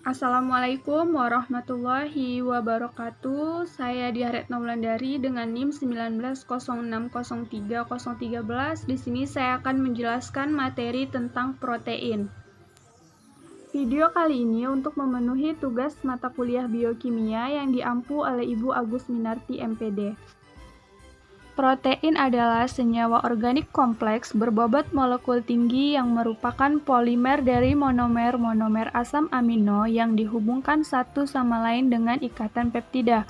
Assalamualaikum warahmatullahi wabarakatuh. Saya Diah Retno Wulandari dengan NIM 19060313. Di sini saya akan menjelaskan materi tentang protein. Video kali ini untuk memenuhi tugas mata kuliah biokimia yang diampu oleh Ibu Agus Minarti MPD. Protein adalah senyawa organik kompleks berbobot molekul tinggi yang merupakan polimer dari monomer-monomer asam amino yang dihubungkan satu sama lain dengan ikatan peptida.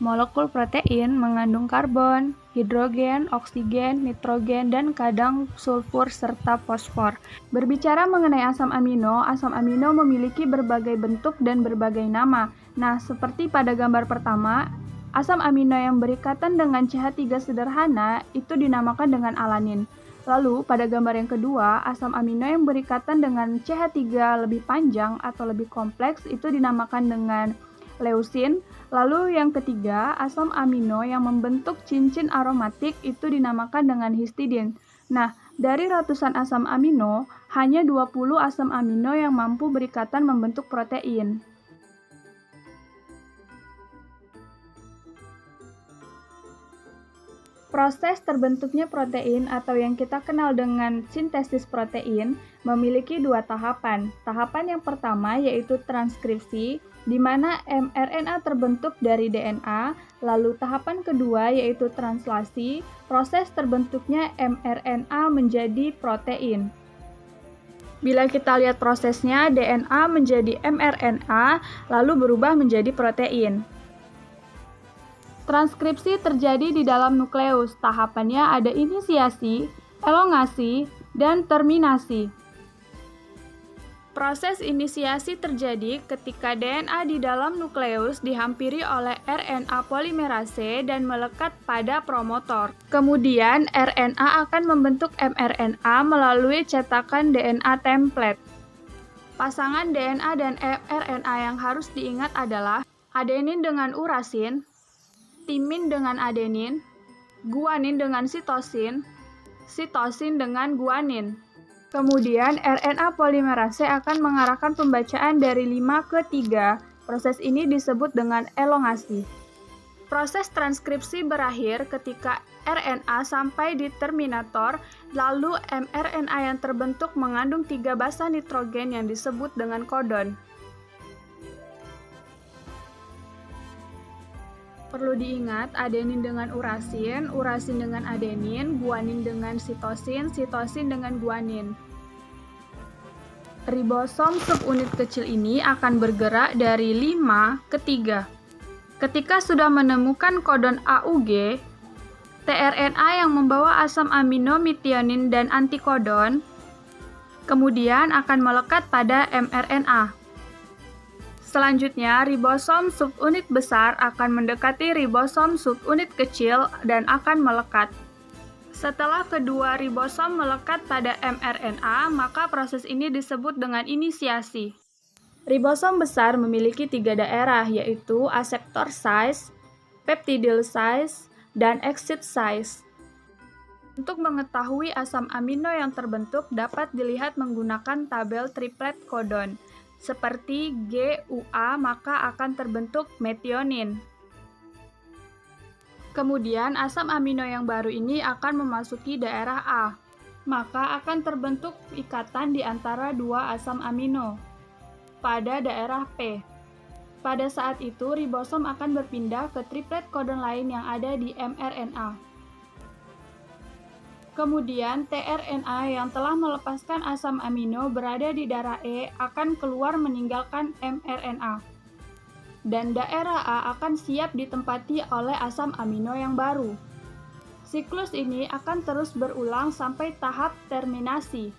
Molekul protein mengandung karbon, hidrogen, oksigen, nitrogen, dan kadang sulfur serta fosfor. Berbicara mengenai asam amino memiliki berbagai bentuk dan berbagai nama. Nah, seperti pada gambar pertama, asam amino yang berikatan dengan CH3 sederhana itu dinamakan dengan alanin. Lalu, pada gambar yang kedua, asam amino yang berikatan dengan CH3 lebih panjang atau lebih kompleks itu dinamakan dengan leusin. Lalu yang ketiga, asam amino yang membentuk cincin aromatik itu dinamakan dengan histidin. Nah, dari ratusan asam amino, hanya 20 asam amino yang mampu berikatan membentuk protein. Proses terbentuknya protein atau yang kita kenal dengan sintesis protein memiliki dua tahapan. Tahapan yang pertama yaitu transkripsi, di mana mRNA terbentuk dari DNA, lalu tahapan kedua yaitu translasi, proses terbentuknya mRNA menjadi protein. Bila kita lihat prosesnya, DNA menjadi mRNA, lalu berubah menjadi protein. Transkripsi terjadi di dalam nukleus. Tahapannya ada inisiasi, elongasi, dan terminasi. Proses inisiasi terjadi ketika DNA di dalam nukleus dihampiri oleh RNA polimerase dan melekat pada promotor. Kemudian, RNA akan membentuk mRNA melalui cetakan DNA template. Pasangan DNA dan mRNA yang harus diingat adalah adenin dengan urasin, timin dengan adenin, guanin dengan sitosin, sitosin dengan guanin. Kemudian RNA polimerase akan mengarahkan pembacaan dari 5 ke 3. Proses ini disebut dengan elongasi. Proses transkripsi berakhir ketika RNA sampai di terminator, lalu mRNA yang terbentuk mengandung 3 basa nitrogen yang disebut dengan kodon. Perlu diingat, adenin dengan urasin, urasin dengan adenin, guanin dengan sitosin, sitosin dengan guanin. Ribosom subunit kecil ini akan bergerak dari 5 ke 3. Ketika sudah menemukan kodon AUG, tRNA yang membawa asam amino metionin dan antikodon, kemudian akan melekat pada mRNA. Selanjutnya, ribosom subunit besar akan mendekati ribosom subunit kecil dan akan melekat. Setelah kedua ribosom melekat pada mRNA, maka proses ini disebut dengan inisiasi. Ribosom besar memiliki 3 daerah, yaitu akseptor size, peptidyl size, dan exit size. Untuk mengetahui asam amino yang terbentuk dapat dilihat menggunakan tabel triplet kodon. Seperti GUA, maka akan terbentuk metionin. Kemudian asam amino yang baru ini akan memasuki daerah A, maka akan terbentuk ikatan di antara dua asam amino pada daerah P. Pada saat itu ribosom akan berpindah ke triplet kodon lain yang ada di mRNA. Kemudian, tRNA yang telah melepaskan asam amino berada di daerah E akan keluar meninggalkan mRNA. Dan daerah A akan siap ditempati oleh asam amino yang baru. Siklus ini akan terus berulang sampai tahap terminasi.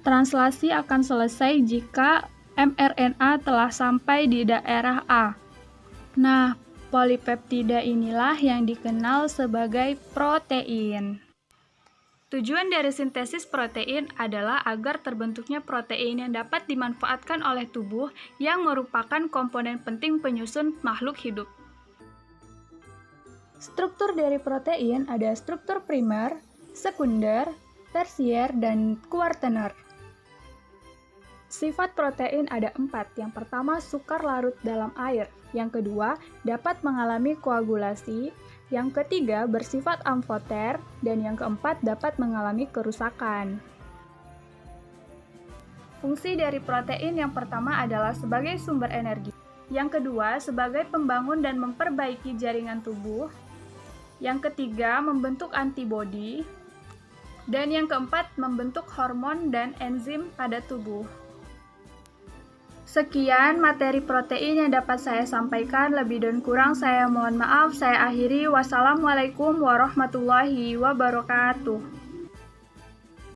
Translasi akan selesai jika mRNA telah sampai di daerah A. Nah, polipeptida inilah yang dikenal sebagai protein. Tujuan dari sintesis protein adalah agar terbentuknya protein yang dapat dimanfaatkan oleh tubuh yang merupakan komponen penting penyusun makhluk hidup. Struktur dari protein ada struktur primer, sekunder, tersier, dan kuartener. Sifat protein ada 4. Yang pertama, sukar larut dalam air. Yang kedua, dapat mengalami koagulasi. Yang ketiga, bersifat amfoter. Dan yang keempat, dapat mengalami kerusakan. Fungsi dari protein yang pertama adalah sebagai sumber energi. Yang kedua, sebagai pembangun dan memperbaiki jaringan tubuh. Yang ketiga, membentuk antibodi. Dan yang keempat, membentuk hormon dan enzim pada tubuh. Sekian materi protein yang dapat saya sampaikan, lebih dan kurang saya mohon maaf. Saya akhiri. Wassalamualaikum warahmatullahi wabarakatuh.